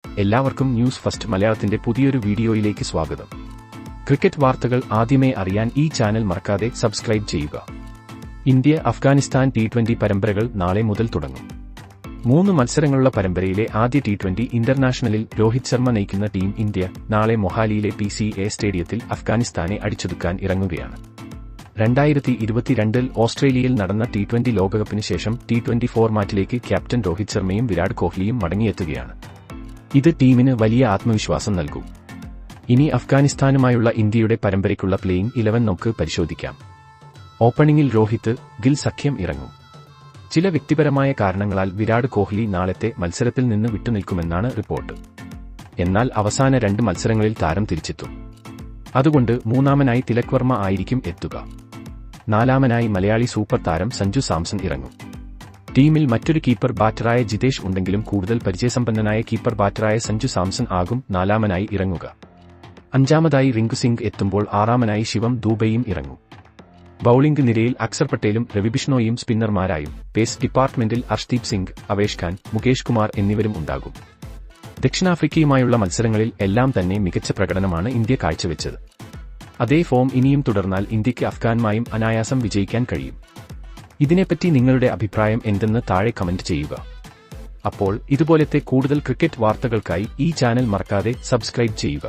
എല്ലാവർക്കും news first മലയാളത്തിന്റെ പുതിയൊരു വീഡിയോയിലേക്ക് സ്വാഗതം. ക്രിക്കറ്റ് വാർത്തകൾ ആദ്യമേ അറിയാൻ ഈ ചാനൽ മറക്കാതെ സബ്സ്ക്രൈബ് ചെയ്യുക. ഇന്ത്യ അഫ്ഗാനിസ്ഥാൻ T20 പരമ്പരകൾ നാളെ മുതൽ തുടങ്ങും. 3 മത്സരങ്ങളുള്ള പരമ്പരയിലെ ആദ്യ T20 ഇന്റർനാഷണലിൽ രോഹിത് ശർമ്മ നയിക്കുന്ന ടീം ഇന്ത്യ നാളെ മൊഹാലിയിലെ PCA സ്റ്റേഡിയത്തിൽ അഫ്ഗാനിസ്ഥാനെ അടിച്ചൊതുക്കാൻ ഇറങ്ങുകയാണ്. 2022-ൽ ഓസ്ട്രേലിയയിൽ നടന്ന T20 ലോകകപ്പിന് ശേഷം T20 ഫോർമാറ്റിലേക്ക് ക്യാപ്റ്റൻ രോഹിത് ശർമ്മയും വിരാട് കോഹ്ലിയും മടങ്ങിയെത്തുകയാണ്. ഇത് ടീമിന് വലിയ ആത്മവിശ്വാസം നൽകും. ഇനി അഫ്ഗാനിസ്ഥാനുമായുള്ള ഇന്ത്യയുടെ പരമ്പരയ്ക്കുള്ള പ്ലേയിംഗ് 11 നമുക്ക് പരിശോധിക്കാം. ഓപ്പണിംഗിൽ രോഹിത്, ഗിൽ സഖ്യം ഇറങ്ങും. ചില വ്യക്തിപരമായ കാരണങ്ങളാൽ വിരാട് കോഹ്ലി നാളത്തെ മത്സരത്തിൽ നിന്ന് വിട്ടുനിൽക്കുമെന്നാണ് റിപ്പോർട്ട്. എന്നാൽ അവസാന 2 മത്സരങ്ങളിൽ താരം തിരിച്ചെത്തും. അതുകൊണ്ട് 3-ാമനായി തിലക് വർമ്മ ആയിരിക്കും എത്തുക. 4-ാമനായി മലയാളി സൂപ്പർ താരം സഞ്ജു സാംസൺ ഇറങ്ങും. ടീമിൽ മറ്റൊരു കീപ്പർ ബാറ്ററായ ജിതേഷ് ഉണ്ടെങ്കിലും കൂടുതൽ പരിചയസമ്പന്നനായ കീപ്പർ ബാറ്ററായ സഞ്ജു സാംസൺ ആകും 4-ാമനായി ഇറങ്ങുക. 5-ാമതായി റിങ്കു സിംഗ് എത്തുമ്പോൾ 6-ാമനായി ശിവം ദൂബെയും ഇറങ്ങും. ബൌളിംഗ് നിരയിൽ അക്സർ പട്ടേലും രവി ബിഷ്ണോയും സ്പിന്നർമാരായും, പേസ് ഡിപ്പാർട്ട്മെന്റിൽ അർഷ്ദീപ് സിംഗ്, അവേഷ് ഖാൻ, മുകേഷ് കുമാർ എന്നിവരും ഉണ്ടാകും. ദക്ഷിണാഫ്രിക്കയുമായുള്ള മത്സരങ്ങളിൽ എല്ലാം തന്നെ മികച്ച പ്രകടനമാണ് ഇന്ത്യ കാഴ്ചവെച്ചത്. അതേ ഫോം ഇനിയും തുടർന്നാൽ ഇന്ത്യയ്ക്ക് അഫ്ഗാനുമായും അനായാസം വിജയിക്കാൻ കഴിയും. ഇതിനെപ്പറ്റി നിങ്ങളുടെ അഭിപ്രായം എന്തെന്ന് താഴെ കമന്റ് ചെയ്യുക. അപ്പോൾ ഇതുപോലത്തെ കൂടുതൽ ക്രിക്കറ്റ് വാർത്തകൾക്കായി ഈ ചാനൽ മറക്കാതെ സബ്സ്ക്രൈബ് ചെയ്യുക.